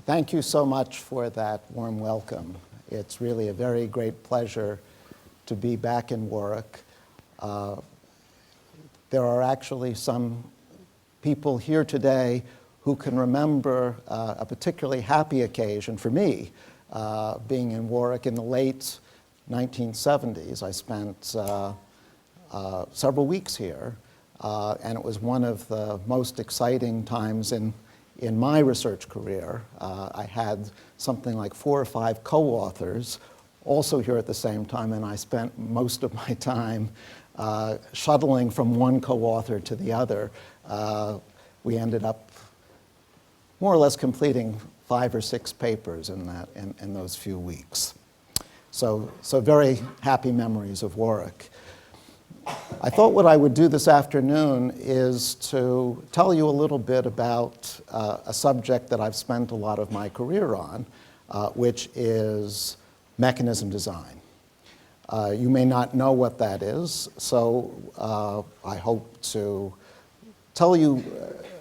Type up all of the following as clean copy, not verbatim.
Thank you so much for that warm welcome. It's really a very great pleasure to be back in Warwick. There are actually some people here today who can remember a particularly happy occasion for me, being in Warwick in the late 1970s. I spent several weeks here, and it was one of the most exciting times in my research career. I had something like 4 or 5 co-authors also here at the same time, and I spent most of my time shuttling from one co-author to the other. We ended up more or less completing 5 or 6 papers in those few weeks. So very happy memories of Warwick. I thought what I would do this afternoon is to tell you a little bit about a subject that I've spent a lot of my career on, which is mechanism design. You may not know what that is, so I hope to tell you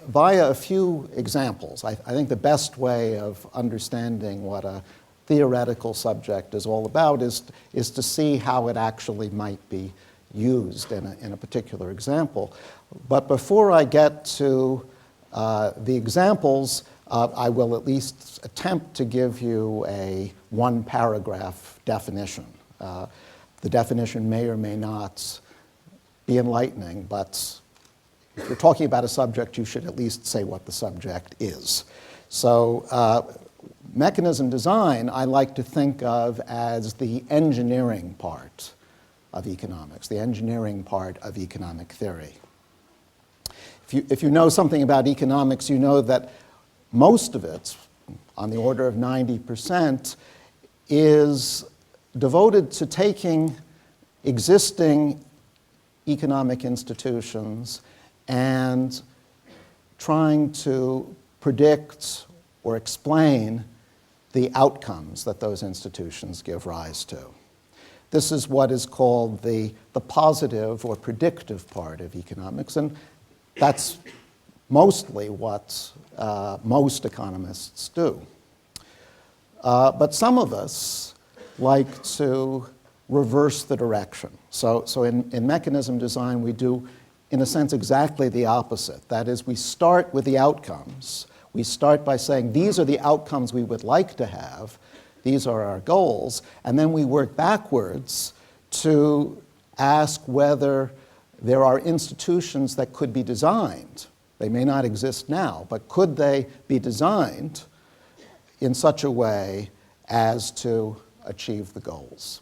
via a few examples. I think the best way of understanding what a theoretical subject is all about is to see how it actually might be used in a particular example. But before I get to the examples, I will at least attempt to give you a 1-paragraph definition. The definition may or may not be enlightening, but if you're talking about a subject, you should at least say what the subject is. So mechanism design, I like to think of as the engineering part of economics, the engineering part of economic theory. If you know something about economics, you know that most of it, on the order of 90%, is devoted to taking existing economic institutions and trying to predict or explain the outcomes that those institutions give rise to. This is what is called the positive or predictive part of economics, and that's mostly what most economists do. But some of us like to reverse the direction. So in mechanism design, we do, in a sense, exactly the opposite. That is, we start with the outcomes. We start by saying, these are the outcomes we would like to have. These are our goals. And then we work backwards to ask whether there are institutions that could be designed. They may not exist now, but could they be designed in such a way as to achieve the goals?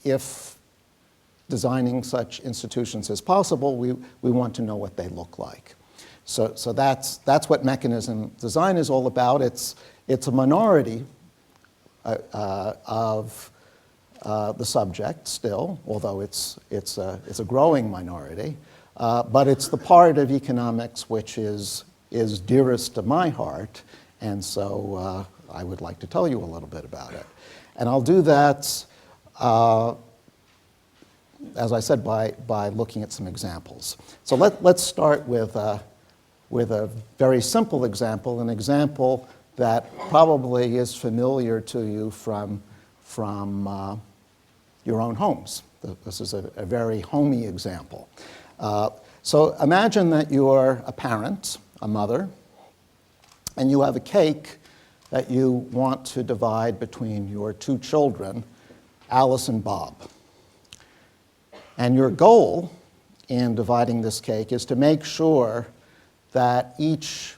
If designing such institutions is possible, we want to know what they look like. So that's what mechanism design is all about. It's a minority of the subject still, although it's a growing minority. But it's the part of economics which is dearest to my heart, and so I would like to tell you a little bit about it. And I'll do that, as I said, by looking at some examples. So let's start with a very simple example, an example that probably is familiar to you from your own homes. This is a very homey example. So imagine that you're a parent, a mother, and you have a cake that you want to divide between your 2 children, Alice and Bob. And your goal in dividing this cake is to make sure that each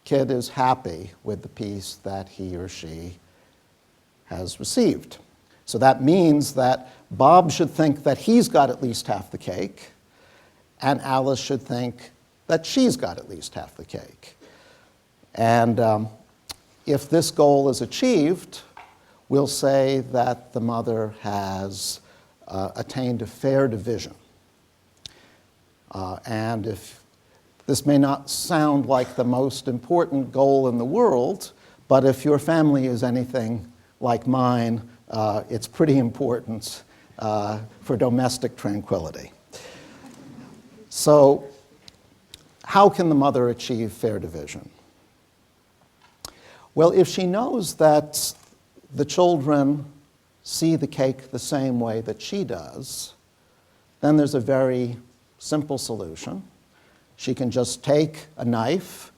kid is happy with the piece that he or she has received. So that means that Bob should think that he's got at least half the cake, and Alice should think that she's got at least half the cake. And if this goal is achieved, we'll say that the mother has attained a fair division. And if this may not sound like the most important goal in the world, but if your family is anything like mine, it's pretty important for domestic tranquility. So how can the mother achieve fair division? Well, if she knows that the children see the cake the same way that she does, then there's a very simple solution. She can just take a knife,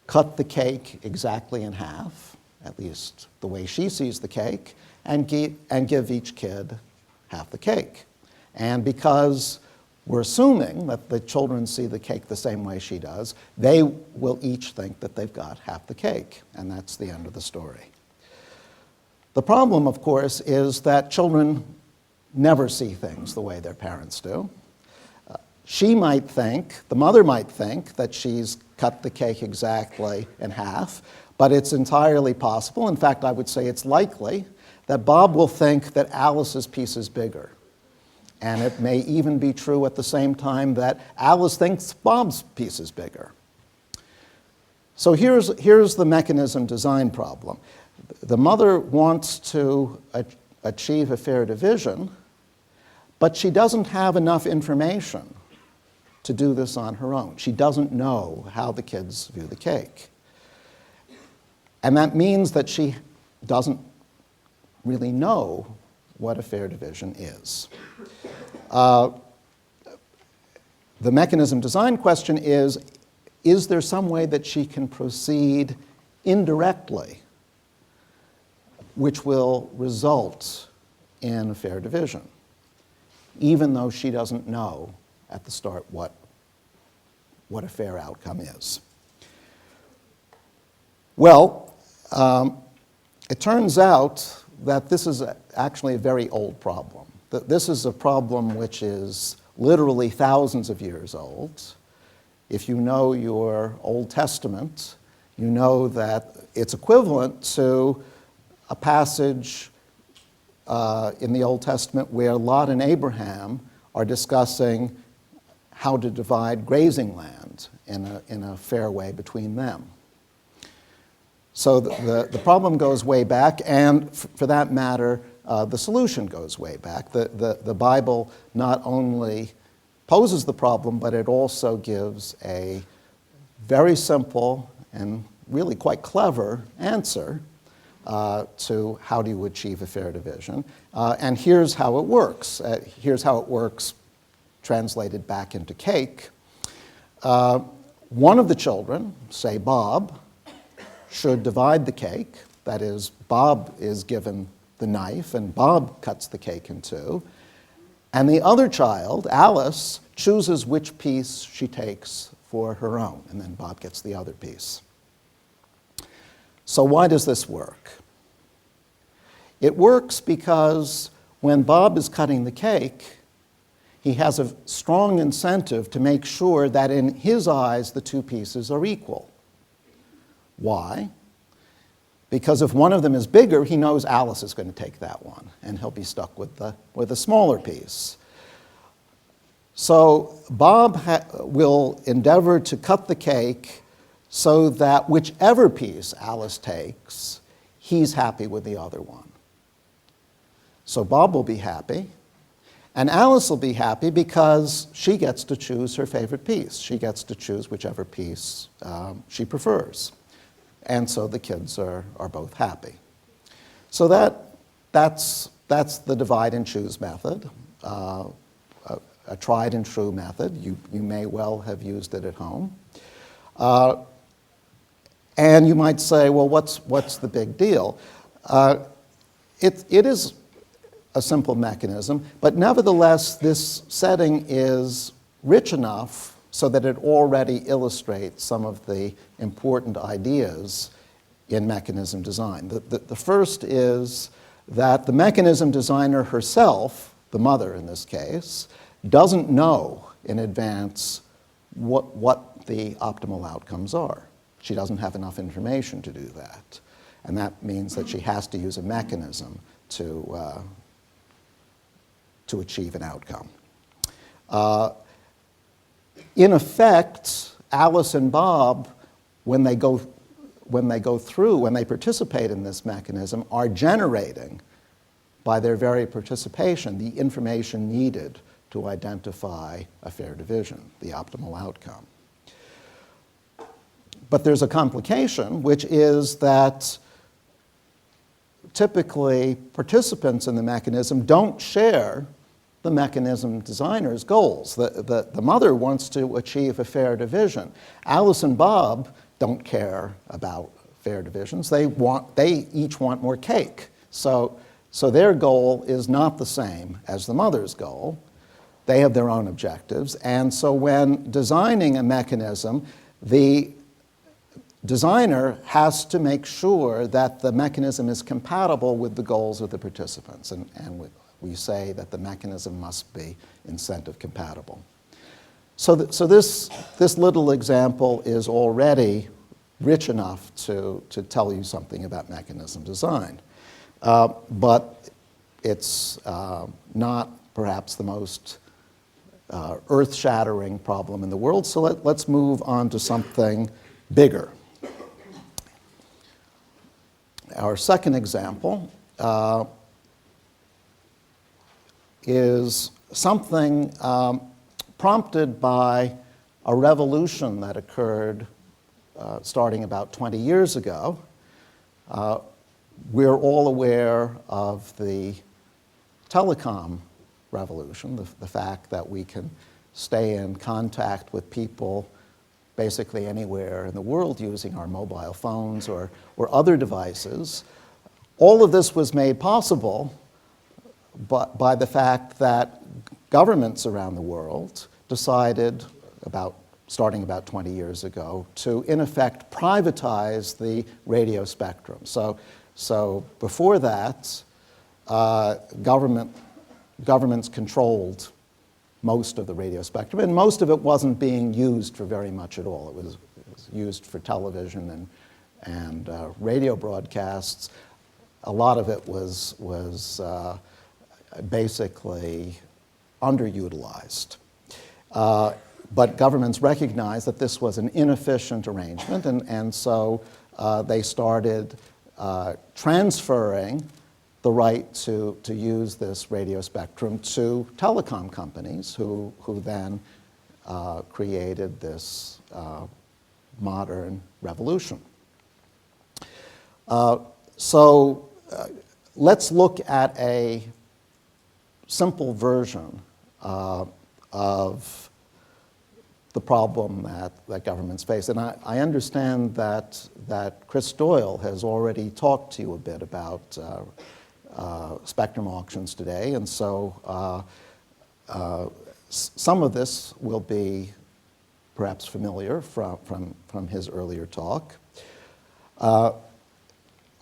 cut the cake exactly in half, at least the way she sees the cake, and give each kid half the cake. And because we're assuming that the children see the cake the same way she does, they will each think that they've got half the cake, and that's the end of the story. The problem, of course, is that children never see things the way their parents do. She might think, the mother might think, that she's cut the cake exactly in half, but it's entirely possible, in fact, I would say it's likely, that Bob will think that Alice's piece is bigger. And it may even be true at the same time that Alice thinks Bob's piece is bigger. So here's the mechanism design problem. The mother wants to achieve a fair division, but she doesn't have enough information to do this on her own. She doesn't know how the kids view the cake. And that means that she doesn't really know what a fair division is. The mechanism design question is there some way that she can proceed indirectly which will result in a fair division, even though she doesn't know at the start what a fair outcome is? Well, it turns out that this is actually a very old problem. This is a problem which is literally thousands of years old. If you know your Old Testament, you know that it's equivalent to a passage in the Old Testament where Lot and Abraham are discussing how to divide grazing land in a fair way between them. So the problem goes way back, and for that matter, the solution goes way back. The Bible not only poses the problem, but it also gives a very simple and really quite clever answer to how do you achieve a fair division. And here's how it works. Here's how it works translated back into cake. One of the children, say Bob, should divide the cake. That is, Bob is given the knife and Bob cuts the cake in two. And the other child, Alice, chooses which piece she takes for her own, and then Bob gets the other piece. So why does this work? It works because when Bob is cutting the cake, he has a strong incentive to make sure that in his eyes the two pieces are equal. Why? Because if one of them is bigger, he knows Alice is going to take that one, and he'll be stuck with the smaller piece. So Bob will endeavor to cut the cake so that whichever piece Alice takes, he's happy with the other one. So Bob will be happy, and Alice will be happy because she gets to choose her favorite piece. She gets to choose whichever piece she prefers. And so the kids are both happy. So that's the divide and choose method, a tried and true method. You may well have used it at home. And you might say, well, what's the big deal? It is a simple mechanism, but nevertheless, this setting is rich enough so that it already illustrates some of the important ideas in mechanism design. The first is that the mechanism designer herself, the mother in this case, doesn't know in advance what the optimal outcomes are. She doesn't have enough information to do that. And that means that she has to use a mechanism to achieve an outcome. In effect, Alice and Bob, when they participate in this mechanism, are generating, by their very participation, the information needed to identify a fair division, the optimal outcome. But there's a complication, which is that typically participants in the mechanism don't share the mechanism designer's goals. The mother wants to achieve a fair division. Alice and Bob don't care about fair divisions. They each want more cake. So their goal is not the same as the mother's goal. They have their own objectives. And so when designing a mechanism, the designer has to make sure that the mechanism is compatible with the goals of the participants. And we say that the mechanism must be incentive compatible. So this little example is already rich enough to tell you something about mechanism design. But it's not perhaps the most earth-shattering problem in the world. So let's move on to something bigger. Our second example is something prompted by a revolution that occurred starting about 20 years ago. We're all aware of the telecom revolution, the fact that we can stay in contact with people basically anywhere in the world using our mobile phones or other devices. All of this was made possible by the fact that governments around the world decided, starting about 20 years ago, to in effect privatize the radio spectrum. So before that, governments controlled most of the radio spectrum, and most of it wasn't being used for very much at all. It was used for television and radio broadcasts. A lot of it was basically underutilized. But governments recognized that this was an inefficient arrangement, and so they started transferring the right to use this radio spectrum to telecom companies who then created this modern revolution. Let's look at a simple version of the problem that governments face. And I understand that Chris Doyle has already talked to you a bit about spectrum auctions today, and so some of this will be perhaps familiar from his earlier talk.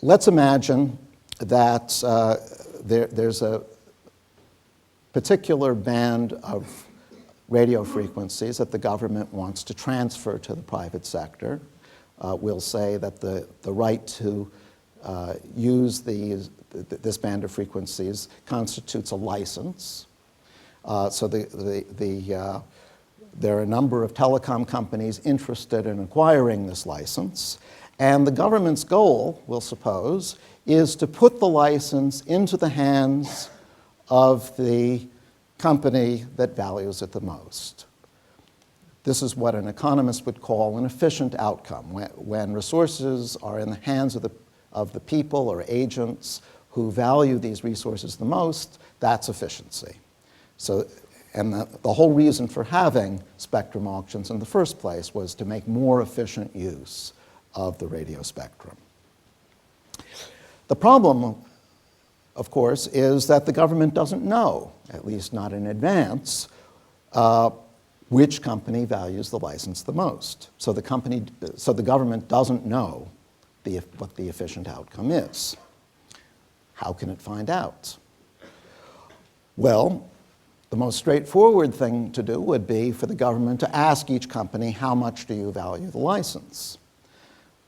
Let's imagine that there's a particular band of radio frequencies that the government wants to transfer to the private sector. We'll say that the right to use this band of frequencies constitutes a license. So there are a number of telecom companies interested in acquiring this license, and the government's goal, we'll suppose, is to put the license into the hands of the company that values it the most. This is what an economist would call an efficient outcome. When resources are in the hands of the people or agents who value these resources the most, that's efficiency. And the whole reason for having spectrum auctions in the first place was to make more efficient use of the radio spectrum. The problem, of course, is that the government doesn't know, at least not in advance, which company values the license the most. So the government doesn't know what the efficient outcome is. How can it find out? Well, the most straightforward thing to do would be for the government to ask each company, how much do you value the license?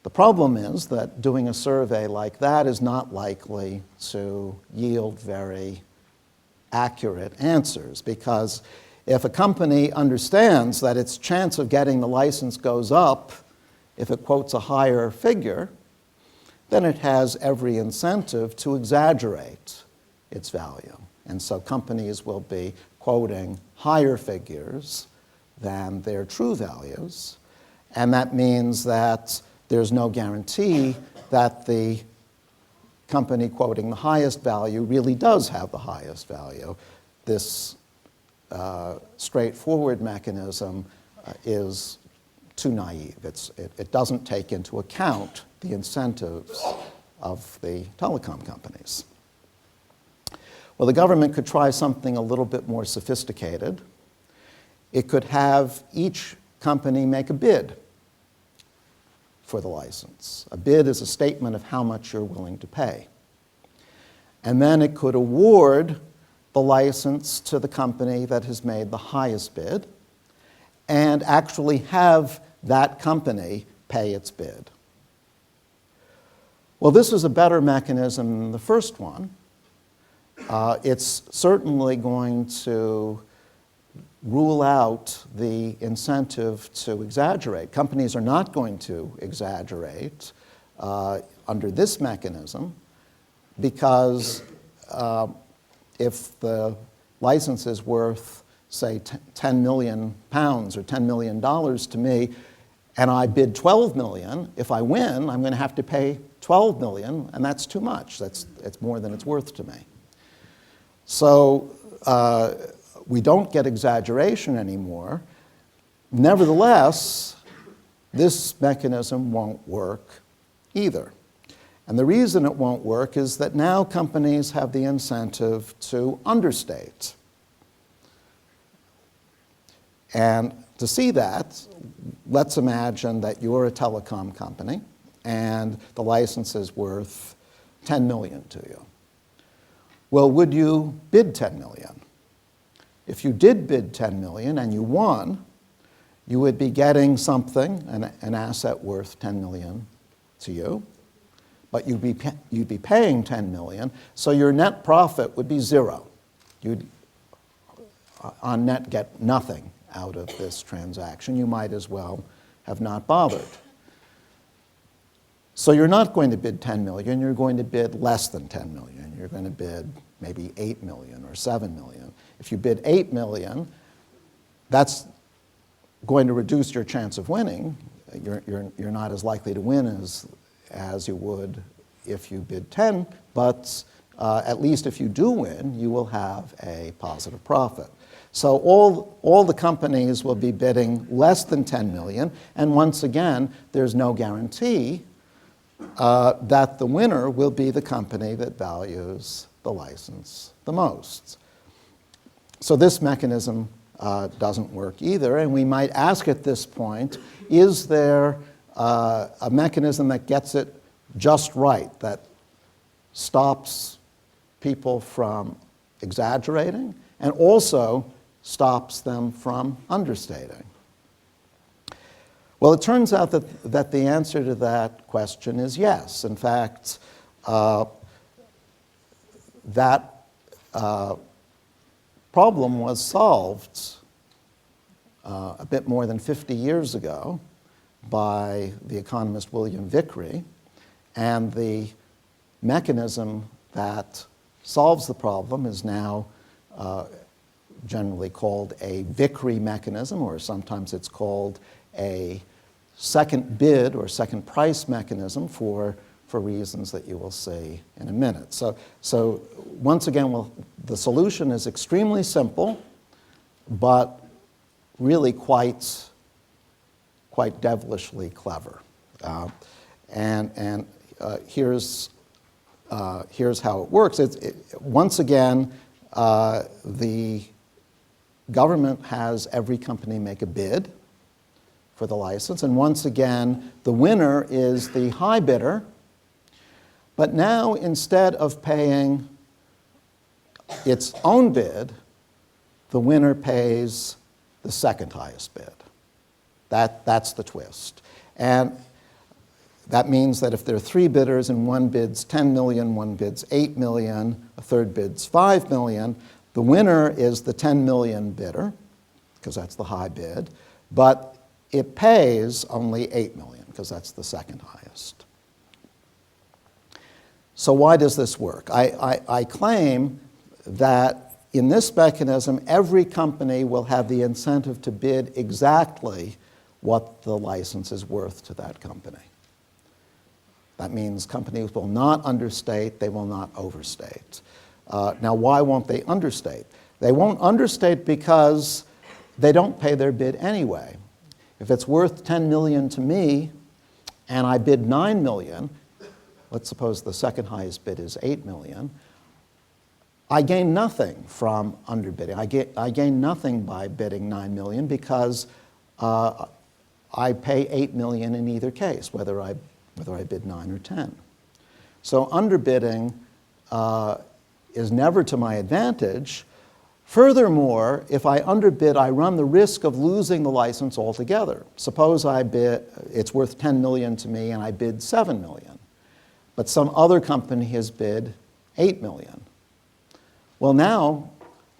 The problem is that doing a survey like that is not likely to yield very accurate answers, because if a company understands that its chance of getting the license goes up if it quotes a higher figure, then it has every incentive to exaggerate its value. And so companies will be quoting higher figures than their true values. And that means that there's no guarantee that the company quoting the highest value really does have the highest value. This straightforward mechanism is too naive. It doesn't take into account the incentives of the telecom companies. Well, the government could try something a little bit more sophisticated. It could have each company make a bid for the license. A bid is a statement of how much you're willing to pay. And then it could award the license to the company that has made the highest bid and actually have that company pay its bid. Well, this is a better mechanism than the first one. It's certainly going to rule out the incentive to exaggerate. Companies are not going to exaggerate under this mechanism because if the license is worth, say, 10 million pounds or $10 million to me, and I bid 12 million, if I win, I'm going to have to pay 12 million, and that's too much. It's more than it's worth to me. So we don't get exaggeration anymore. Nevertheless, this mechanism won't work either. And the reason it won't work is that now companies have the incentive to understate. And to see that, let's imagine that you're a telecom company and the license is worth 10 million to you. Well, would you bid 10 million? If you did bid 10 million and you won, you would be getting something, an asset worth 10 million to you, but you'd be paying 10 million, so your net profit would be zero. You'd on net get nothing out of this transaction. You might as well have not bothered. So you're not going to bid 10 million, you're going to bid less than 10 million. You're going to bid maybe 8 million or 7 million. If you bid 8 million, that's going to reduce your chance of winning. You're not as likely to win as you would if you bid 10, but at least if you do win, you will have a positive profit. So all the companies will be bidding less than 10 million, and once again, there's no guarantee that the winner will be the company that values the license the most. So this mechanism doesn't work either, and we might ask at this point, is there a mechanism that gets it just right, that stops people from exaggerating and also stops them from understating? Well, it turns out that the answer to that question is yes. In fact, that problem was solved a bit more than 50 years ago by the economist William Vickrey, and the mechanism that solves the problem is now generally called a Vickrey mechanism, or sometimes it's called a second bid or second price mechanism for reasons that you will see in a minute. So once again, the solution is extremely simple, but really quite devilishly clever. Here's how it works. Once again, the government has every company make a bid for the license, and once again, the winner is the high bidder. But now, instead of paying its own bid, the winner pays the second highest bid. That's the twist. And that means that if there are three bidders and one bids 10 million, one bids 8 million, a third bids 5 million, the winner is the 10 million bidder, because that's the high bid, but it pays only 8 million, because that's the second highest. So why does this work? I claim that in this mechanism, every company will have the incentive to bid exactly what the license is worth to that company. That means companies will not understate, they will not overstate. Now, why won't they understate? They won't understate because they don't pay their bid anyway. If it's worth $10 million to me and I bid $9 million, let's suppose the second highest bid is $8 million, I gain nothing from underbidding. I gain nothing by bidding $9 million because I pay $8 million in either case, whether I bid 9 or 10. So underbidding is never to my advantage. Furthermore, if I underbid, I run the risk of losing the license altogether. Suppose it's worth $10 million to me and I bid $7 million, but some other company has bid $8 million. Well, now,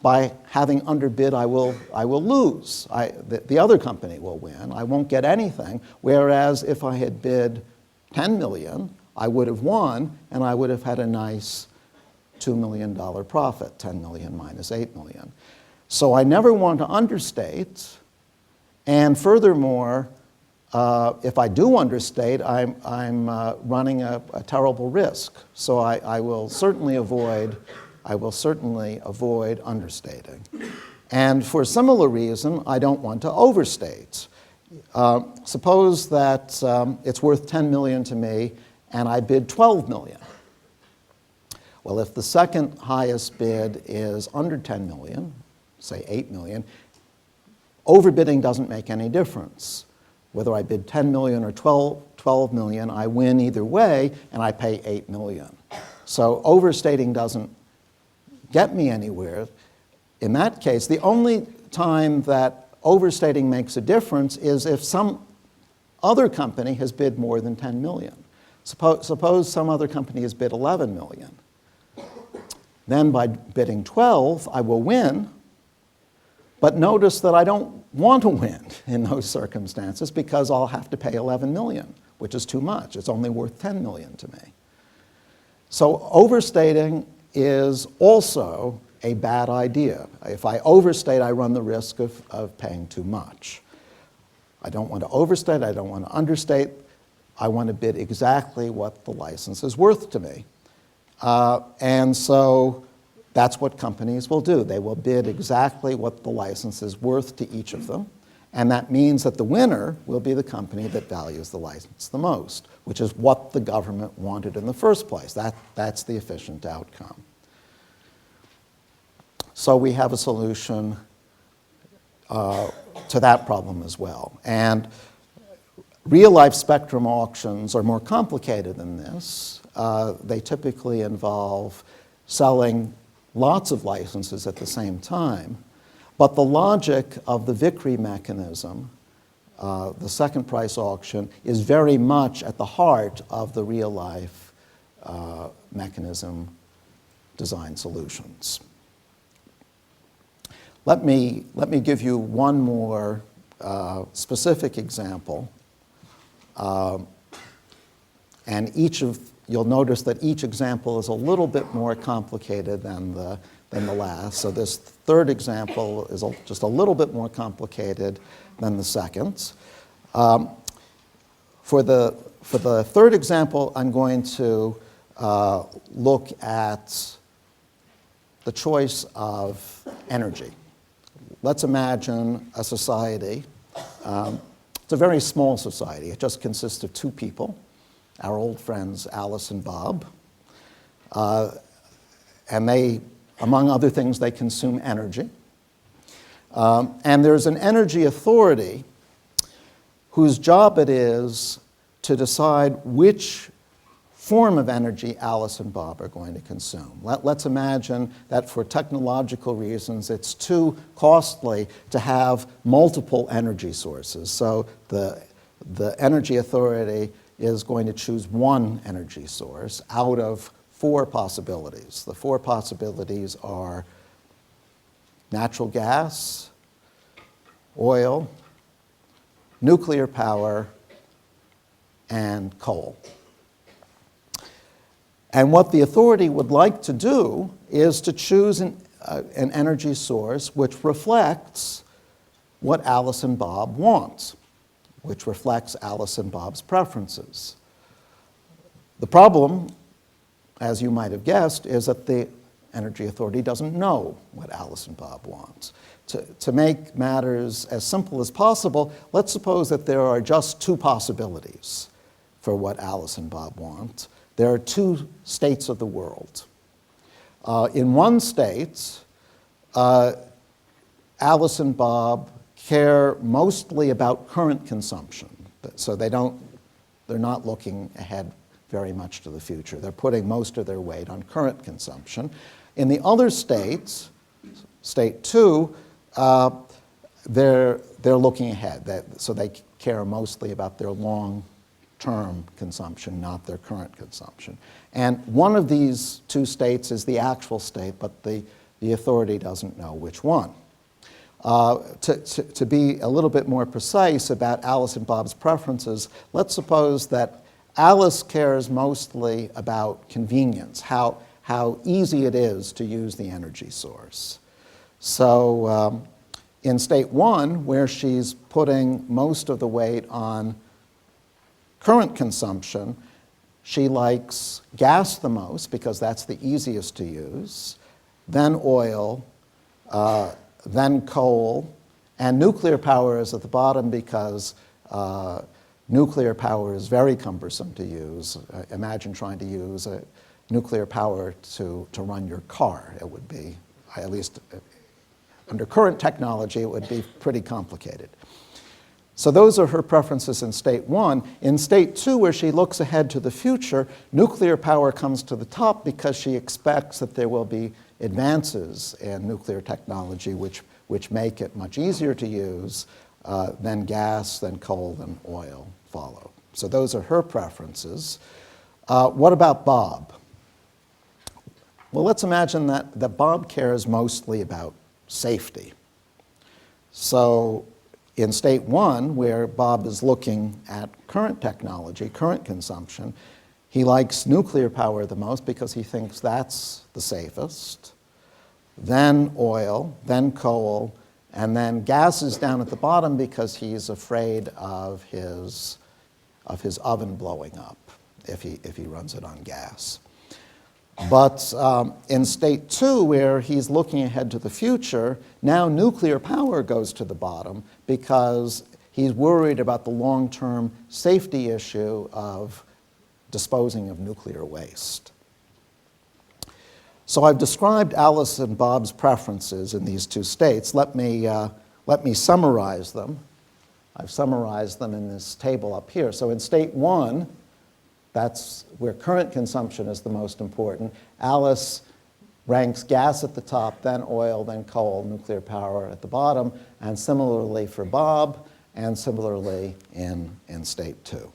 by having underbid, I will lose. The other company will win. I won't get anything, whereas if I had bid $10 million, I would have won, and I would have had a nice $2 million profit, 10 million minus 8 million. So I never want to understate, and furthermore, if I do understate, I'm running a terrible risk. So I will certainly avoid understating. And for a similar reason, I don't want to overstate. Suppose that it's worth $10 million to me and I bid $12 million. Well, if the second highest bid is under $10 million, say $8 million, overbidding doesn't make any difference. Whether I bid $10 million or $12 million, I win either way and I pay $8 million. So overstating doesn't get me anywhere. In that case, the only time that overstating makes a difference is if some other company has bid more than 10 million. Suppose some other company has bid 11 million. Then by bidding 12, I will win, but notice that I don't want to win in those circumstances because I'll have to pay 11 million, which is too much. It's only worth 10 million to me. So overstating is also a bad idea. If I overstate, I run the risk of paying too much. I don't want to overstate, I don't want to understate. I want to bid exactly what the license is worth to me. And so that's what companies will do. They will bid exactly what the license is worth to each of them. And that means that the winner will be the company that values the license the most, which is what the government wanted in the first place. That's the efficient outcome. So we have a solution to that problem as well. And real-life spectrum auctions are more complicated than this. They typically involve selling lots of licenses at the same time. But the logic of the Vickrey mechanism, the second price auction, is very much at the heart of the real-life mechanism design solutions. Let me give you one more specific example. And you'll notice that each example is a little bit more complicated than the last. So this third example is just a little bit more complicated than the second. For the third example, I'm going to look at the choice of energy. Let's imagine a society. It's a very small society. It just consists of two people, our old friends Alice and Bob. And they, among other things, they consume energy. And there's an energy authority whose job it is to decide which form of energy Alice and Bob are going to consume. Let's imagine that for technological reasons, it's too costly to have multiple energy sources. So the energy authority is going to choose one energy source out of 4 possibilities. The 4 possibilities are natural gas, oil, nuclear power, and coal. And what the authority would like to do is to choose an energy source which reflects what Alice and Bob want. which reflects Alice and Bob's preferences. The problem, as you might have guessed, is that the Energy Authority doesn't know what Alice and Bob want. To make matters as simple as possible, let's suppose that there are just two possibilities for what Alice and Bob want. There are two states of the world. In one state, Alice and Bob care mostly about current consumption, so they're not looking ahead very much to the future. They're putting most of their weight on current consumption. In the other states, state 2, they're looking ahead, so they care mostly about their long-term consumption, not their current consumption. And one of these two states is the actual state, but the authority doesn't know which one. To be a little bit more precise about Alice and Bob's preferences, let's suppose that Alice cares mostly about convenience, how easy it is to use the energy source. So in state 1, where she's putting most of the weight on current consumption, she likes gas the most because that's the easiest to use, then oil, then coal, and nuclear power is at the bottom because nuclear power is very cumbersome to use. Imagine trying to use nuclear power to run your car. It would be, at least under current technology, it would be pretty complicated. So those are her preferences in state 1. In state 2, where she looks ahead to the future, nuclear power comes to the top because she expects that there will be advances in nuclear technology which make it much easier to use. Then gas, then coal, then oil follow. So those are her preferences. What about Bob? Well, let's imagine that Bob cares mostly about safety. So in state 1, where Bob is looking at current technology, current consumption, he likes nuclear power the most because he thinks that's the safest. Then oil, then coal, and then gas is down at the bottom because he's afraid of his oven blowing up if he runs it on gas. But in state 2, where he's looking ahead to the future, now nuclear power goes to the bottom because he's worried about the long-term safety issue of disposing of nuclear waste. So I've described Alice and Bob's preferences in these two states. Let me summarize them. I've summarized them in this table up here. So in state 1, that's where current consumption is the most important. Alice ranks gas at the top, then oil, then coal, nuclear power at the bottom, and similarly for Bob, and similarly in state 2.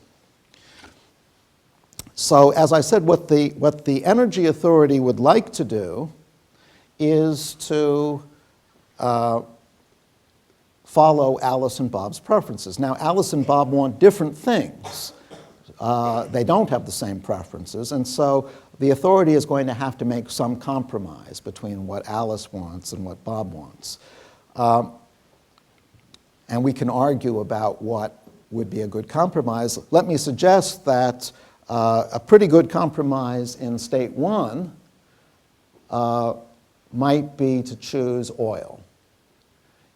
So as I said, what the Energy Authority would like to do is to follow Alice and Bob's preferences. Now, Alice and Bob want different things. They don't have the same preferences, and so the authority is going to have to make some compromise between what Alice wants and what Bob wants. And we can argue about what would be a good compromise. Let me suggest that a pretty good compromise in state 1 might be to choose oil.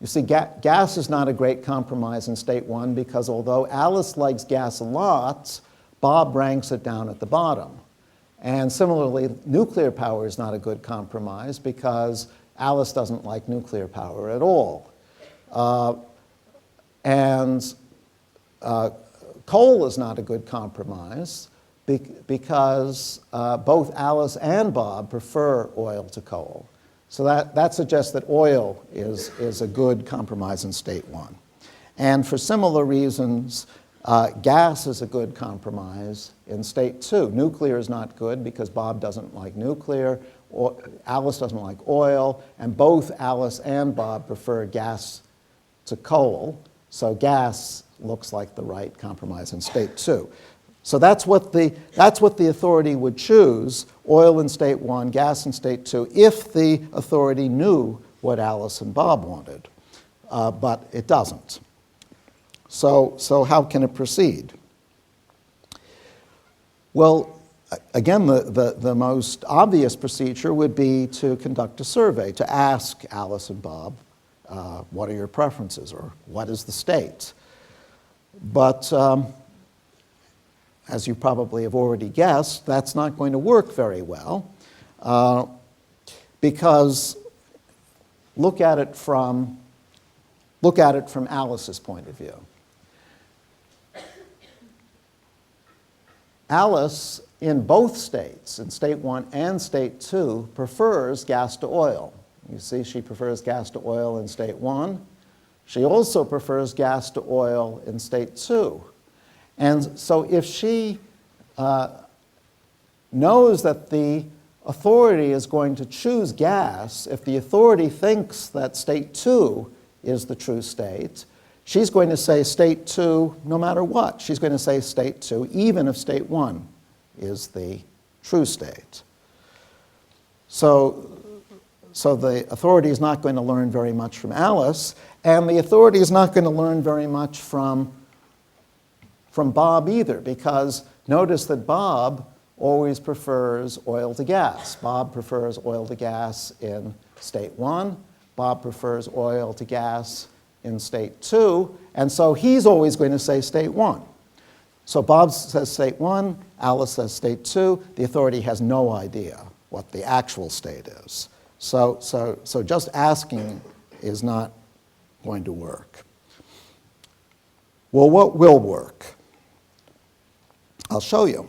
You see, gas is not a great compromise in state 1 because although Alice likes gas a lot, Bob ranks it down at the bottom. And similarly, nuclear power is not a good compromise because Alice doesn't like nuclear power at all. Coal is not a good compromise because both Alice and Bob prefer oil to coal. So that suggests that oil is a good compromise in state 1. And for similar reasons, gas is a good compromise in state 2. Nuclear is not good because Bob doesn't like nuclear, Alice doesn't like oil, and both Alice and Bob prefer gas to coal. So gas looks like the right compromise in state 2. So that's what the authority would choose, oil in state 1, gas in state 2, if the authority knew what Alice and Bob wanted. But it doesn't. So how can it proceed? Well, again, the most obvious procedure would be to conduct a survey, to ask Alice and Bob, what are your preferences, or what is the state? But as you probably have already guessed, that's not going to work very well, because look at it from Alice's point of view. Alice, in both states, in state 1 and state 2, prefers gas to oil. You see, she prefers gas to oil in state 1. She also prefers gas to oil in state 2. And so if she knows that the authority is going to choose gas, if the authority thinks that state 2 is the true state, she's going to say state 2 no matter what. She's going to say state 2 even if state 1 is the true state. So the authority is not going to learn very much from Alice, and the authority is not going to learn very much from Bob either, because notice that Bob always prefers oil to gas. Bob prefers oil to gas in state 1. Bob prefers oil to gas in state 2, and so he's always going to say state 1. So Bob says state 1, Alice says state 2. The authority has no idea what the actual state is. So just asking is not going to work. Well, what will work? I'll show you.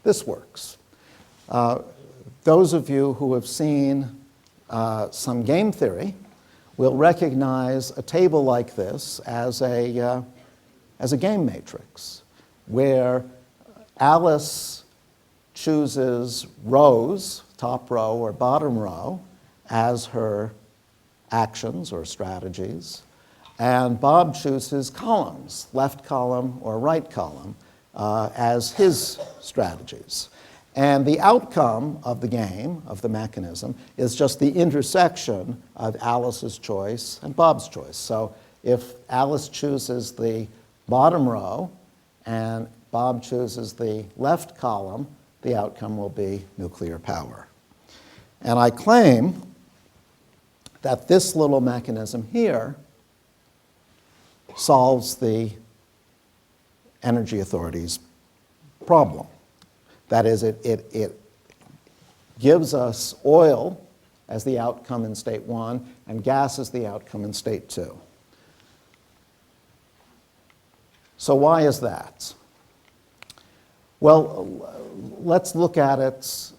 This works. Those of you who have seen some game theory will recognize a table like this as a game matrix, where Alice chooses rows, top row or bottom row, as her actions or strategies, and Bob chooses columns, left column or right column, as his strategies. And the outcome of the game, of the mechanism, is just the intersection of Alice's choice and Bob's choice. So if Alice chooses the bottom row and Bob chooses the left column, the outcome will be nuclear power. And I claim that this little mechanism here solves the energy authority's problem. That is, it gives us oil as the outcome in state 1 and gas as the outcome in state 2. So why is that? Well, let's look at it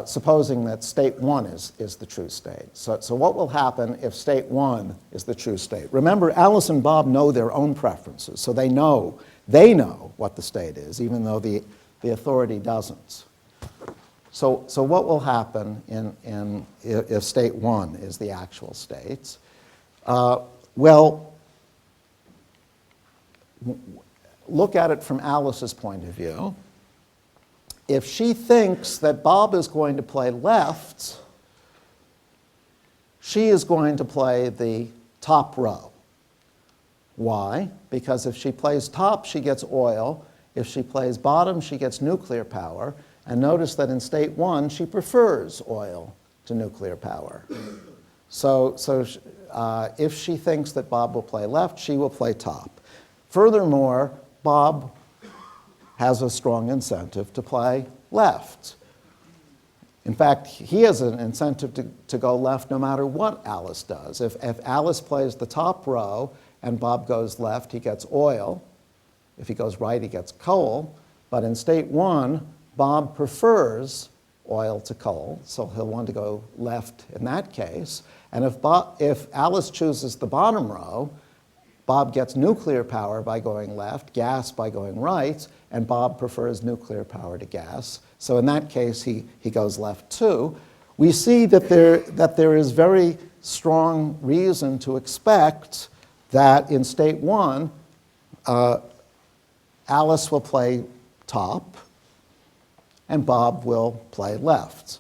supposing that state 1 is the true state. So what will happen if state 1 is the true state? Remember, Alice and Bob know their own preferences, so they know what the state is, even though the authority doesn't. So what will happen if state 1 is the actual state? Well, look at it from Alice's point of view. If she thinks that Bob is going to play left, she is going to play the top row. Why? Because if she plays top, she gets oil. If she plays bottom, she gets nuclear power. And notice that in state 1, she prefers oil to nuclear power. So if she thinks that Bob will play left, she will play top. Furthermore, Bob has a strong incentive to play left. In fact, he has an incentive to go left no matter what Alice does. If Alice plays the top row and Bob goes left, he gets oil. If he goes right, he gets coal. But in state 1, Bob prefers oil to coal, so he'll want to go left in that case. And if Alice chooses the bottom row, Bob gets nuclear power by going left, gas by going right, and Bob prefers nuclear power to gas. So in that case, he goes left too. We see that there is very strong reason to expect that in state 1, Alice will play top, and Bob will play left.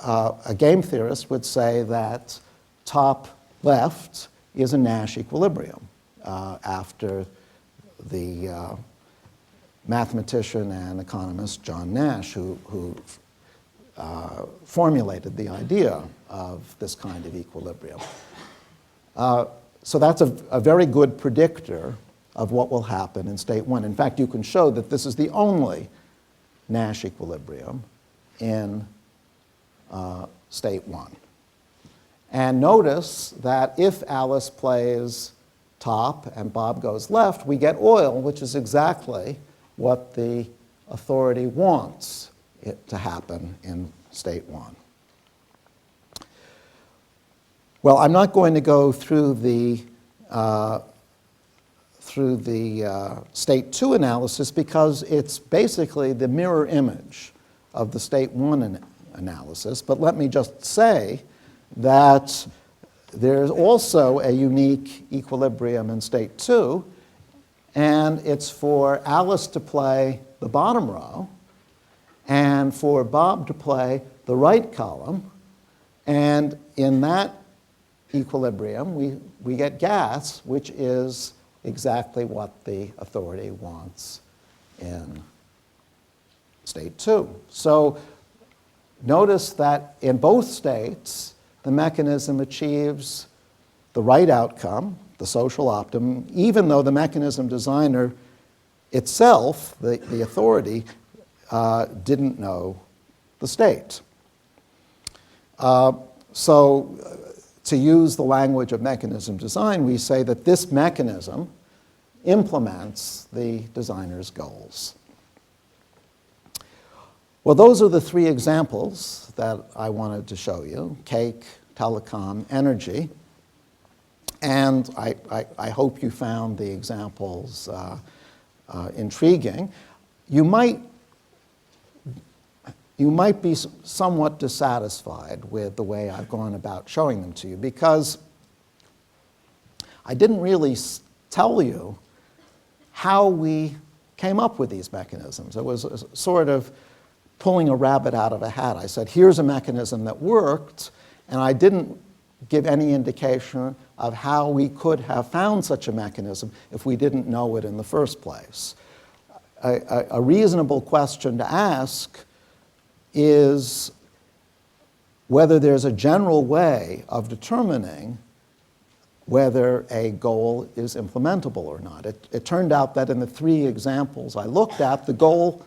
A game theorist would say that top left is a Nash equilibrium after the mathematician and economist John Nash, who formulated the idea of this kind of equilibrium. So that's a very good predictor of what will happen in state one. In fact, you can show that this is the only Nash equilibrium in state one. And notice that if Alice plays top and Bob goes left, we get oil, which is exactly what the authority wants it to happen in state one. Well, I'm not going to go through the state two analysis because it's basically the mirror image of the state one analysis. But let me just say that there's also a unique equilibrium in state two, and it's for Alice to play the bottom row and for Bob to play the right column. And in that equilibrium, we get gas, which is exactly what the authority wants in state two. So notice that in both states, the mechanism achieves the right outcome, the social optimum, even though the mechanism designer itself, the authority, didn't know the state. So to use the language of mechanism design, we say that this mechanism implements the designer's goals. Well, those are the three examples that I wanted to show you: cake, telecom, energy. And I hope you found the examples intriguing. You might be somewhat dissatisfied with the way I've gone about showing them to you, because I didn't really tell you how we came up with these mechanisms. It was sort of pulling a rabbit out of a hat. I said, here's a mechanism that worked, and I didn't give any indication of how we could have found such a mechanism if we didn't know it in the first place. A reasonable question to ask is whether there's a general way of determining whether a goal is implementable or not. It turned out that in the three examples I looked at, the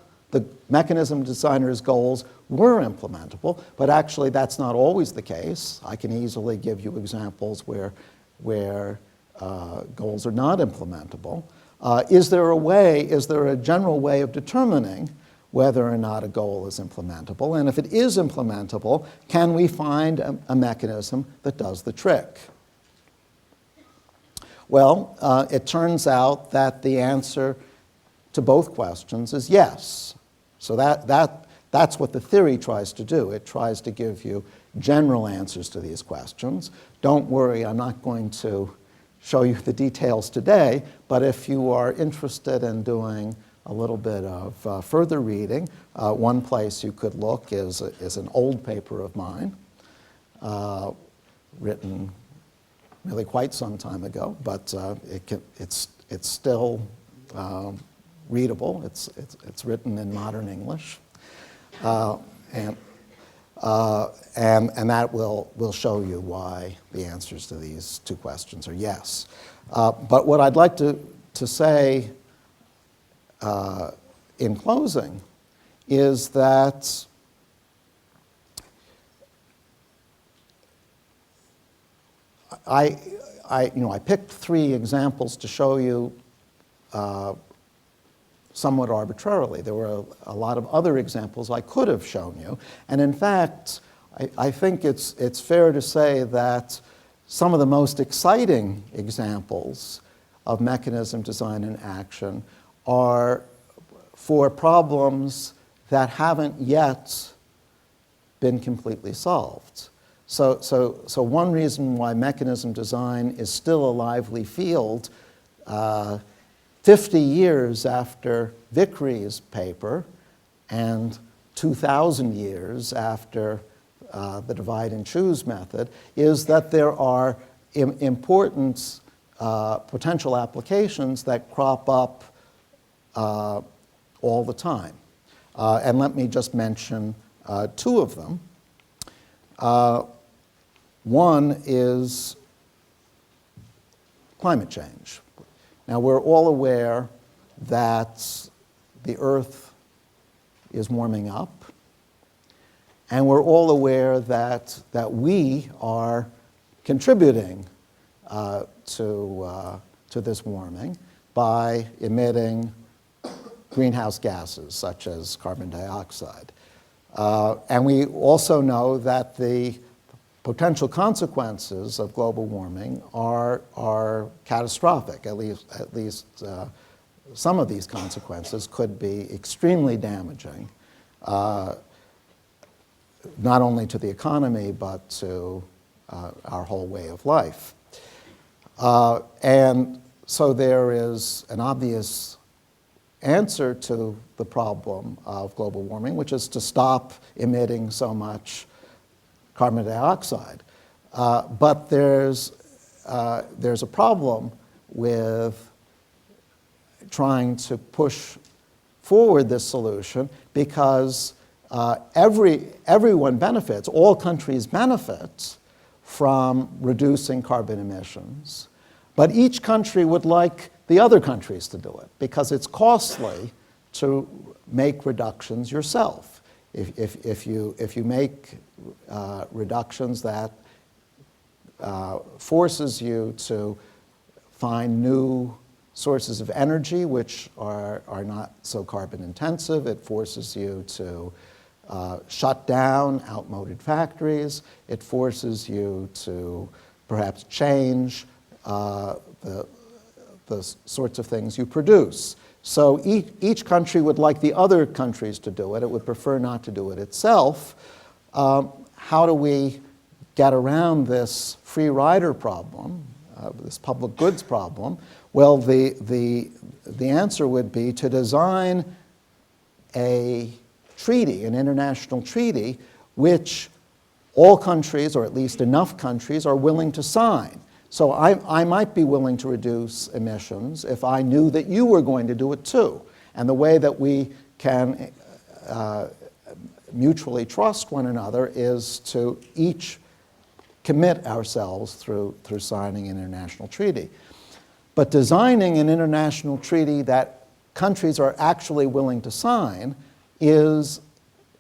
mechanism designer's goals were implementable, but actually that's not always the case. I can easily give you examples where goals are not implementable. Is there a general way of determining whether or not a goal is implementable? And if it is implementable, can we find a mechanism that does the trick? Well, it turns out that the answer to both questions is yes. So that's what the theory tries to do. It tries to give you general answers to these questions. Don't worry, I'm not going to show you the details today, but if you are interested in doing a little bit of further reading, one place you could look is an old paper of mine, written really quite some time ago, but it's still readable. It's written in modern English, and that will show you why the answers to these two questions are yes. But what I'd like to say in closing is that I picked three examples to show you somewhat arbitrarily. There were a lot of other examples I could have shown you. And in fact, I think it's fair to say that some of the most exciting examples of mechanism design in action are for problems that haven't yet been completely solved. So one reason why mechanism design is still a lively field 50 years after Vickrey's paper and 2,000 years after the divide and choose method is that there are important potential applications that crop up all the time. And let me just mention two of them. One is climate change. Now, we're all aware that the Earth is warming up, and we're all aware that we are contributing to this warming by emitting greenhouse gases such as carbon dioxide. And we also know that the potential consequences of global warming are catastrophic. At least some of these consequences could be extremely damaging, not only to the economy, but to our whole way of life. And so there is an obvious answer to the problem of global warming, which is to stop emitting so much carbon dioxide. But there's a problem with trying to push forward this solution because everyone benefits, all countries benefit from reducing carbon emissions, but each country would like the other countries to do it because it's costly to make reductions yourself. If you make reductions that forces you to find new sources of energy which are not so carbon intensive, it forces you to shut down outmoded factories, it forces you to perhaps change the sorts of things you produce. So each country would like the other countries to do it. It would prefer not to do it itself. How do we get around this free rider problem, this public goods problem? Well, the answer would be to design a treaty, an international treaty, which all countries, or at least enough countries, are willing to sign. So I might be willing to reduce emissions if I knew that you were going to do it too. And the way that we can mutually trust one another is to each commit ourselves through signing an international treaty. But designing an international treaty that countries are actually willing to sign is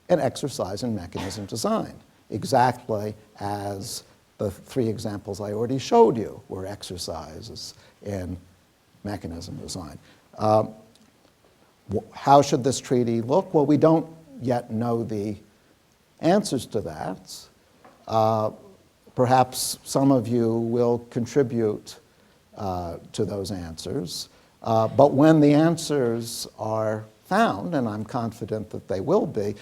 an exercise in mechanism design, exactly as the three examples I already showed you were exercises in mechanism design. How should this treaty look? Well, we don't yet know the answers to that. Perhaps some of you will contribute to those answers. But when the answers are found, and I'm confident that they will be,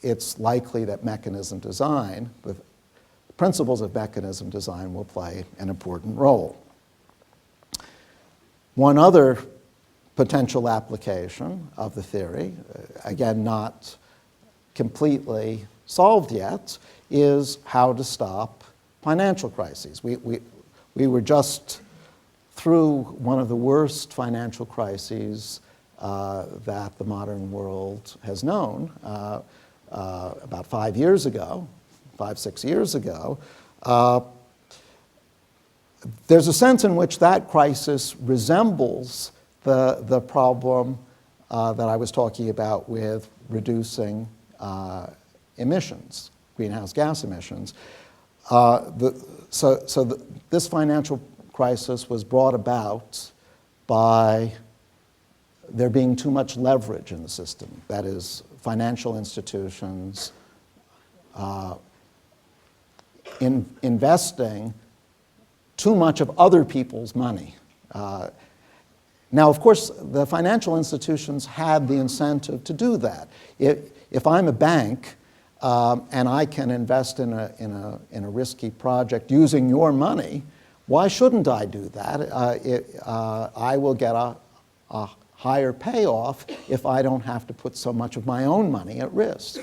it's likely that mechanism design, the principles of mechanism design, will play an important role. One other potential application of the theory, again not completely solved yet, is how to stop financial crises. We were just through one of the worst financial crises that the modern world has known about 5 years ago, 5-6 years ago. There's a sense in which that crisis resembles the problem that I was talking about with reducing emissions, greenhouse gas emissions. This financial crisis was brought about by there being too much leverage in the system. That is, financial institutions investing too much of other people's money. Now, of course, the financial institutions had the incentive to do that. If I'm a bank and I can invest in a risky project using your money, why shouldn't I do that? I will get a higher payoff if I don't have to put so much of my own money at risk.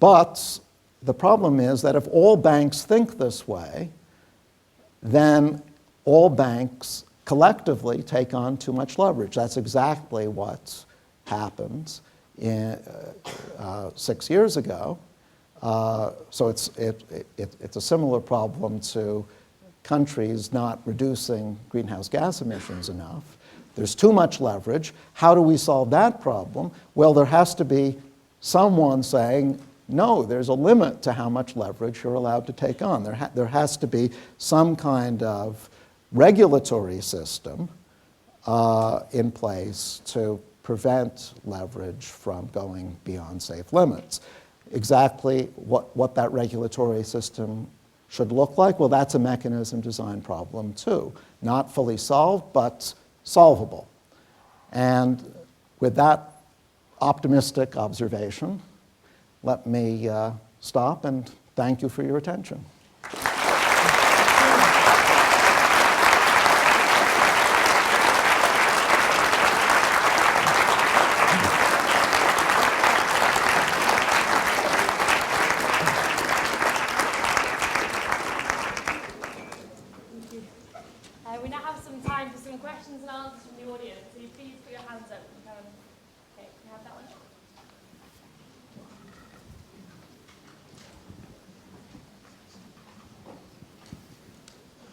But the problem is that if all banks think this way, then all banks collectively take on too much leverage. That's exactly what happened 6 years ago. So it's a similar problem to countries not reducing greenhouse gas emissions enough. There's too much leverage. How do we solve that problem? Well, there has to be someone saying, no, there's a limit to how much leverage you're allowed to take on. There has to be some kind of regulatory system in place to prevent leverage from going beyond safe limits. Exactly what that regulatory system should look like, well, that's a mechanism design problem too. Not fully solved, but solvable. And with that optimistic observation, let me stop and thank you for your attention. We now have some time for some questions and answers from the audience. So you please put your hands up. Okay, we have that one.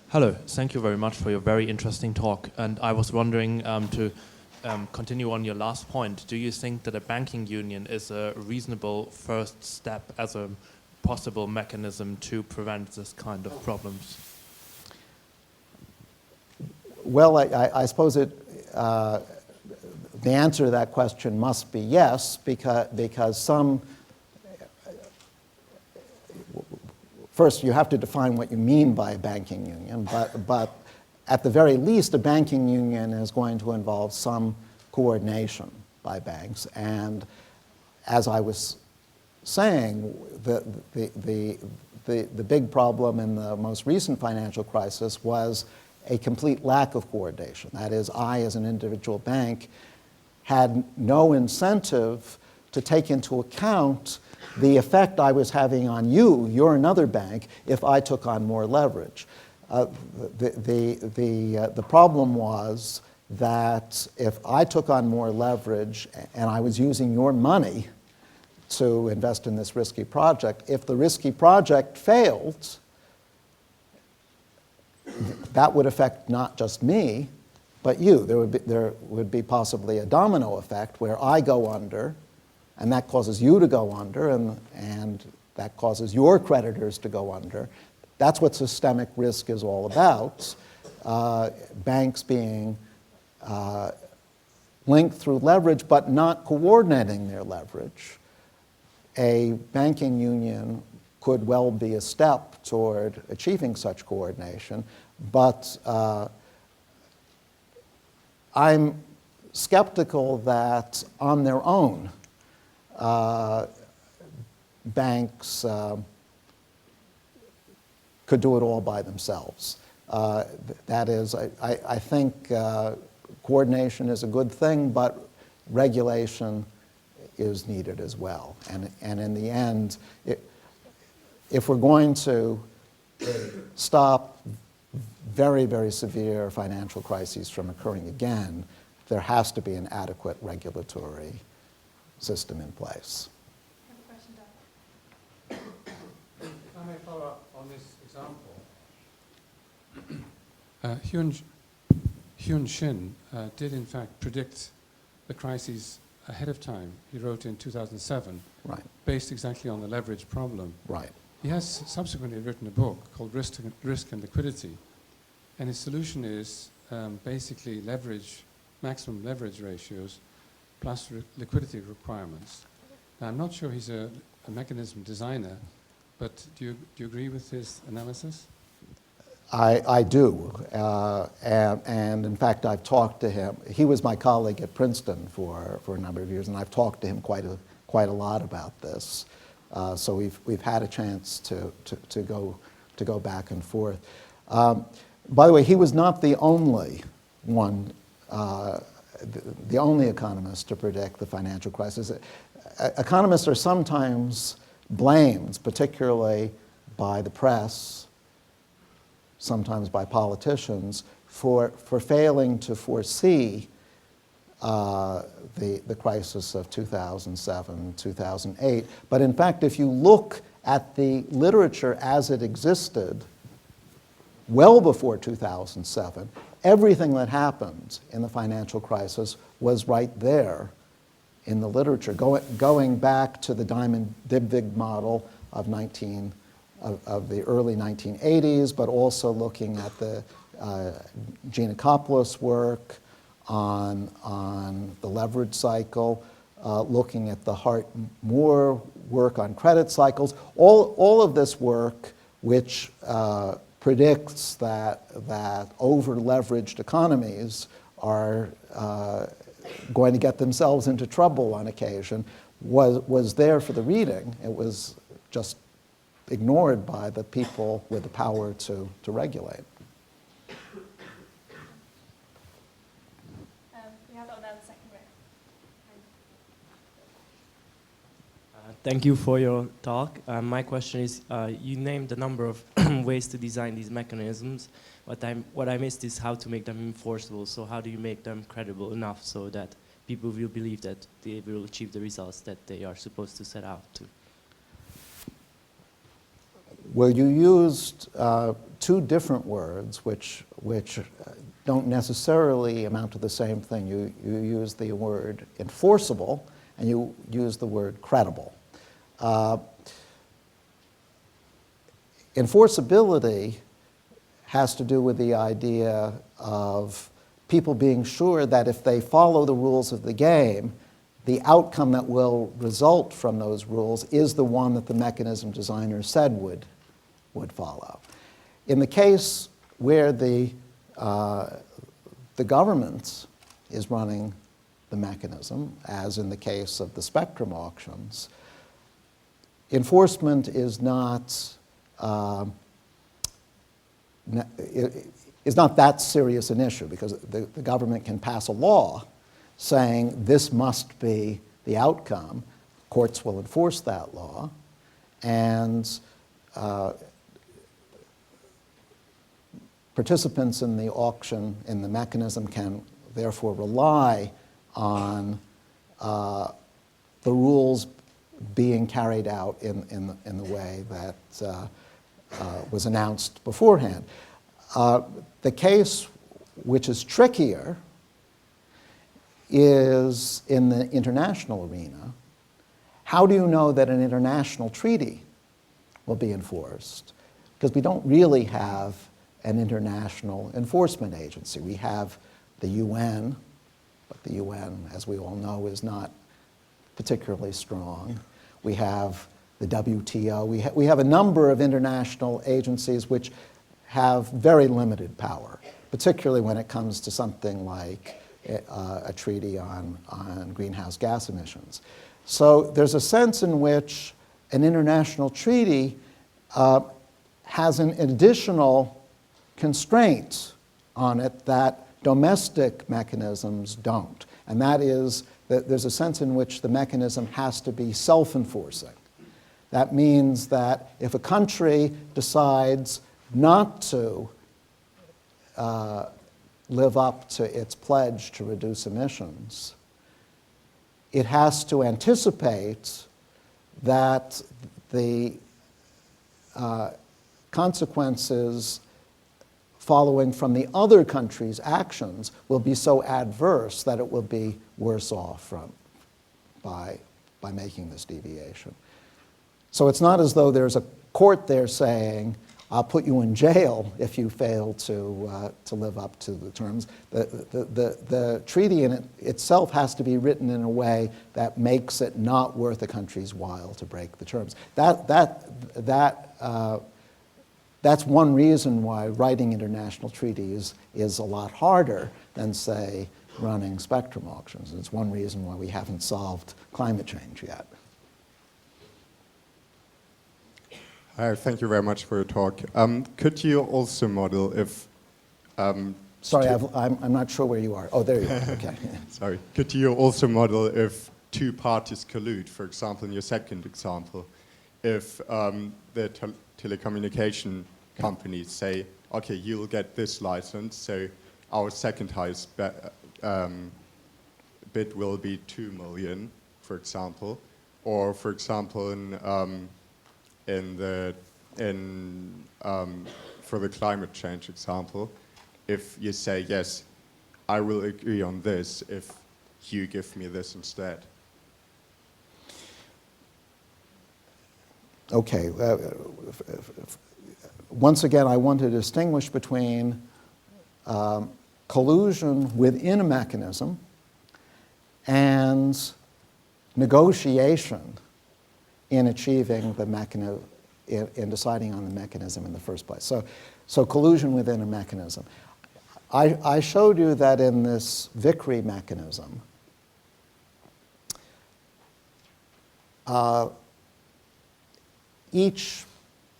Hello, thank you very much for your very interesting talk. And I was wondering to continue on your last point, do you think that a banking union is a reasonable first step as a possible mechanism to prevent this kind of problems? Well, I suppose the answer to that question must be yes, because first you have to define what you mean by a banking union, but at the very least a banking union is going to involve some coordination by banks. And as I was saying, the big problem in the most recent financial crisis was a complete lack of coordination. That is, I as an individual bank had no incentive to take into account the effect I was having on you, you're another bank, if I took on more leverage. The problem was that if I took on more leverage and I was using your money to invest in this risky project, if the risky project failed, that would affect not just me, but you. There would be possibly a domino effect where I go under, and that causes you to go under, and that causes your creditors to go under. That's what systemic risk is all about. Banks being linked through leverage, but not coordinating their leverage. A banking union could well be a step toward achieving such coordination, but I'm skeptical that on their own, banks could do it all by themselves. That is, I think coordination is a good thing, but regulation is needed as well. And in the end, if we're going to stop very, very severe financial crises from occurring again, there has to be an adequate regulatory system in place. If I may follow up on this example, Hyun Shin did in fact predict the crises ahead of time. He wrote in 2007, Right. based exactly on the leverage problem. Right. He has subsequently written a book called Risk and Liquidity, and his solution is basically maximum leverage ratios plus liquidity requirements. Now, I'm not sure he's a mechanism designer, but do you agree with his analysis? I do, and in fact I've talked to him. He was my colleague at Princeton for a number of years, and I've talked to him quite a lot about this. So we've had a chance to go back and forth. By the way, he was not the only one, the only economist to predict the financial crisis. Economists are sometimes blamed, particularly by the press, sometimes by politicians, for failing to foresee the crisis of 2007, 2008. But in fact, if you look at the literature as it existed well before 2007, everything that happened in the financial crisis was right there in the literature, going back to the Diamond-Dybvig model of the early 1980s, but also looking at the Giannakopoulos work on the leverage cycle, looking at the Hart-Moore work on credit cycles. All of this work, which predicts that over-leveraged economies are going to get themselves into trouble on occasion, was there for the reading. It was just ignored by the people with the power to regulate. We have that one down the second row. Thank you for your talk. My question is, you named a number of ways to design these mechanisms. What I missed is how to make them enforceable. So how do you make them credible enough so that people will believe that they will achieve the results that they are supposed to set out to? Well, you used two different words, which don't necessarily amount to the same thing. You used the word enforceable, and you used the word credible. Enforceability has to do with the idea of people being sure that if they follow the rules of the game, the outcome that will result from those rules is the one that the mechanism designer said would follow. In the case where the government is running the mechanism, as in the case of the spectrum auctions, enforcement is not that serious an issue, because the government can pass a law saying this must be the outcome. Courts will enforce that law, and participants in the auction, in the mechanism, can therefore rely on the rules being carried out in the way that was announced beforehand. The case which is trickier is in the international arena. How do you know that an international treaty will be enforced? Because we don't really have an international enforcement agency. We have the UN, but the UN, as we all know, is not particularly strong. We have the WTO. We have a number of international agencies which have very limited power, particularly when it comes to something like a treaty on greenhouse gas emissions. So there's a sense in which an international treaty has an additional constraint on it that domestic mechanisms don't. And that is that there's a sense in which the mechanism has to be self-enforcing. That means that if a country decides not to live up to its pledge to reduce emissions, it has to anticipate that the consequences following from the other country's actions will be so adverse that it will be worse off by making this deviation. So it's not as though there's a court there saying, I'll put you in jail if you fail to live up to the terms. The treaty in itself has to be written in a way that makes it not worth a country's while to break the terms. That's one reason why writing international treaties is a lot harder than, say, running spectrum auctions. It's one reason why we haven't solved climate change yet. Hi, thank you very much for your talk. Could you also model if... Sorry, I'm not sure where you are. Oh, there you are, okay. Sorry. Could you also model if two parties collude, for example, in your second example, if the telecommunication companies say, okay, you'll get this license, so our second highest bid will be 2 million, for example, or for example for the climate change example, if you say, yes, I will agree on this if you give me this instead. Okay. Once again, I want to distinguish between collusion within a mechanism and negotiation in achieving the mechanism, in deciding on the mechanism in the first place. So collusion within a mechanism. I showed you that in this Vickrey mechanism, each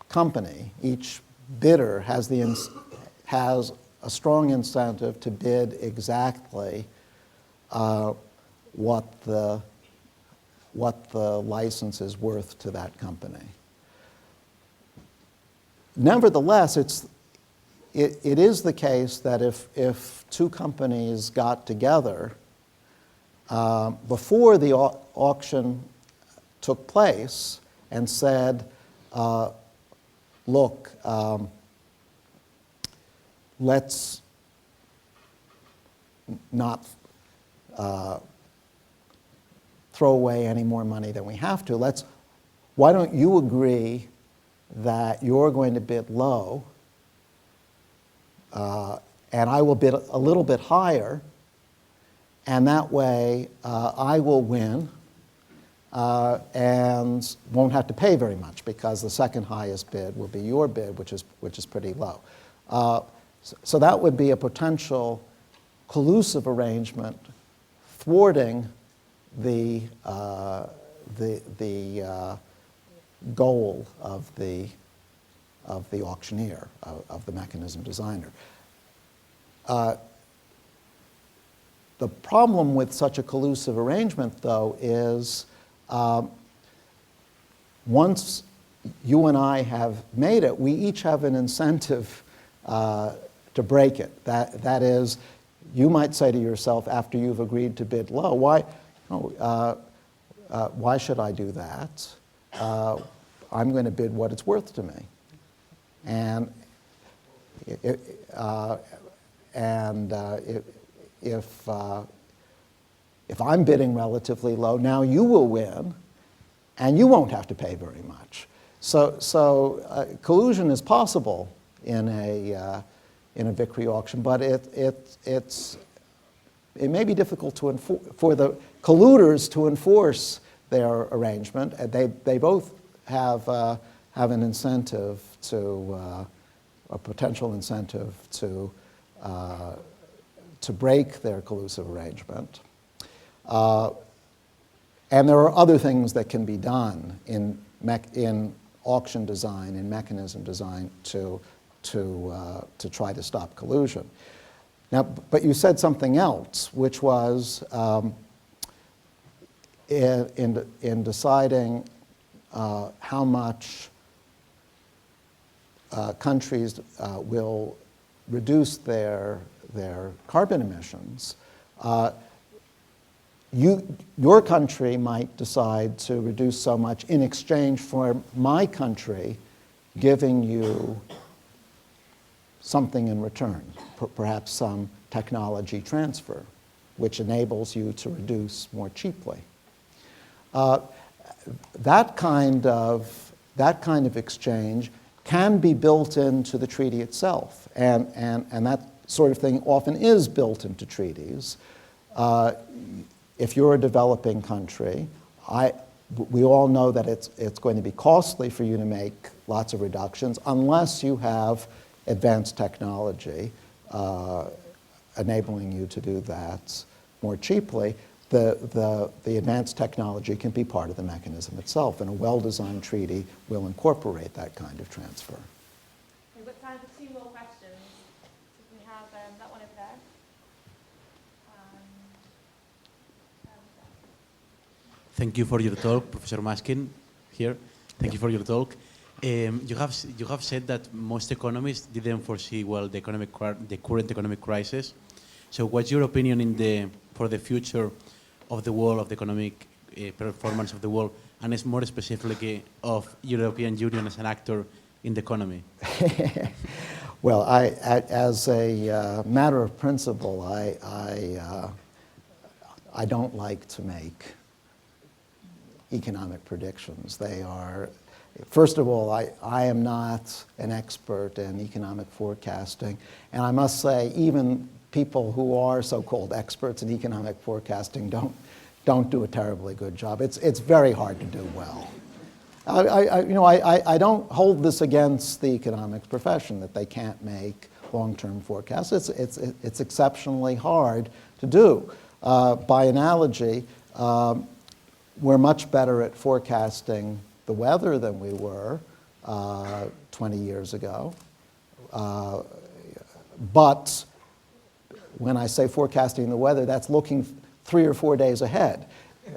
company, each bidder has a strong incentive to bid exactly what the license is worth to that company. Nevertheless, it is the case that if two companies got together before the auction took place and said, look, let's not throw away any more money than we have to. Why don't you agree that you're going to bid low, and I will bid a little bit higher, and that way I will win and won't have to pay very much because the second highest bid will be your bid, which is pretty low. So that would be a potential collusive arrangement thwarting the goal of the auctioneer, of the mechanism designer. The problem with such a collusive arrangement, though, is once you and I have made it, we each have an incentive to break it. That is, you might say to yourself after you've agreed to bid low, why should I do that? I'm going to bid what it's worth to me. And if I'm bidding relatively low, now you will win, and you won't have to pay very much. So collusion is possible in a Vickrey auction, but it may be difficult for the colluders to enforce their arrangement. They both have an incentive a potential incentive to break their collusive arrangement. And there are other things that can be done in auction design, in mechanism design, to try to stop collusion. Now, but you said something else, which was in deciding how much countries will reduce their carbon emissions, your country might decide to reduce so much in exchange for my country giving you something in return, perhaps some technology transfer, which enables you to reduce more cheaply. That kind of exchange can be built into the treaty itself, and that sort of thing often is built into treaties. If you're a developing country, we all know that it's going to be costly for you to make lots of reductions unless you have advanced technology enabling you to do that more cheaply. The advanced technology can be part of the mechanism itself, and a well-designed treaty will incorporate that kind of transfer. We've got time for 2 more questions. We have that one over there. Thank you for your talk, Professor Maskin, here. Thank you for your talk. You have said that most economists didn't foresee well the current economic crisis. So, what's your opinion for the future of the world, of the economic performance of the world, and it's more specifically of European Union as an actor in the economy? Well, as a matter of principle, I don't like to make economic predictions. They are, first of all, I am not an expert in economic forecasting, and I must say, even people who are so-called experts in economic forecasting don't do a terribly good job. It's very hard to do well. I don't hold this against the economics profession that they can't make long-term forecasts. It's exceptionally hard to do. By analogy, we're much better at forecasting the weather than we were 20 years ago. But when I say forecasting the weather, that's looking 3 or 4 days ahead.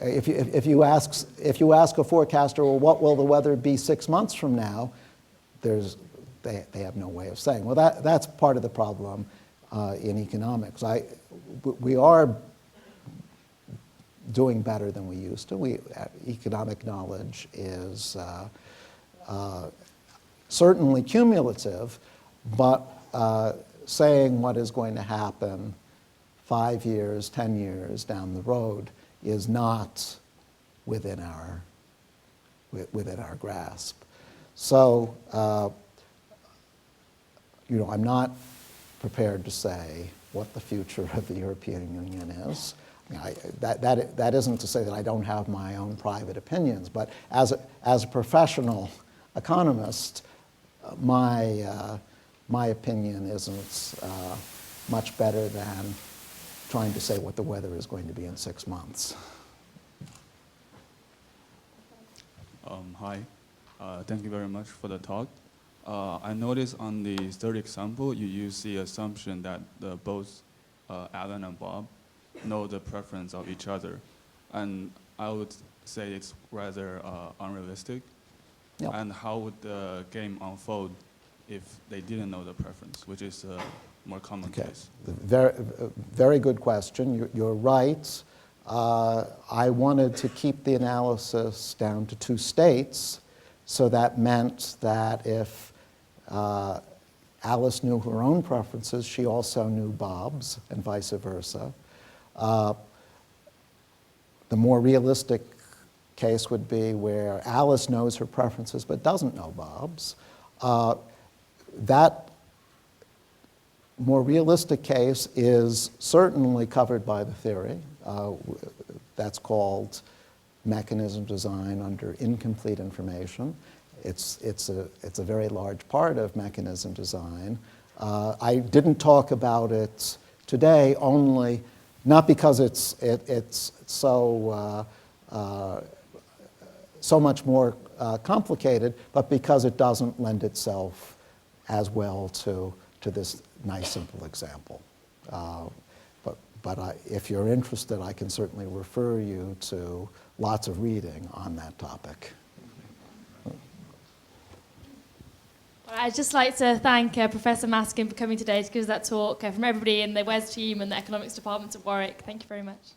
If you ask a forecaster, well, what will the weather be 6 months from now? They have no way of saying. Well, that's part of the problem in economics. We are doing better than we used to. Economic knowledge is certainly cumulative, but saying what is going to happen 5 years, 10 years down the road is not within our grasp. So, I'm not prepared to say what the future of the European Union is. That isn't to say that I don't have my own private opinions, but as a professional economist, my opinion isn't much better than trying to say what the weather is going to be in 6 months. Hi, thank you very much for the talk. I noticed on the third example, you use the assumption that both Alan and Bob know the preference of each other. And I would say it's rather unrealistic. Yep. And how would the game unfold if they didn't know the preference, which is a more common case? Very good question. You're right. I wanted to keep the analysis down to 2 states, so that meant that if Alice knew her own preferences, she also knew Bob's, and vice versa. The more realistic case would be where Alice knows her preferences but doesn't know Bob's. That more realistic case is certainly covered by the theory. That's called mechanism design under incomplete information. It's a very large part of mechanism design. I didn't talk about it today, only not because it's so much more complicated, but because it doesn't lend itself as well to this nice simple example. But if you're interested, I can certainly refer you to lots of reading on that topic. Well, I'd just like to thank Professor Maskin for coming today to give us that talk from everybody in the WES team and the economics department at Warwick. Thank you very much.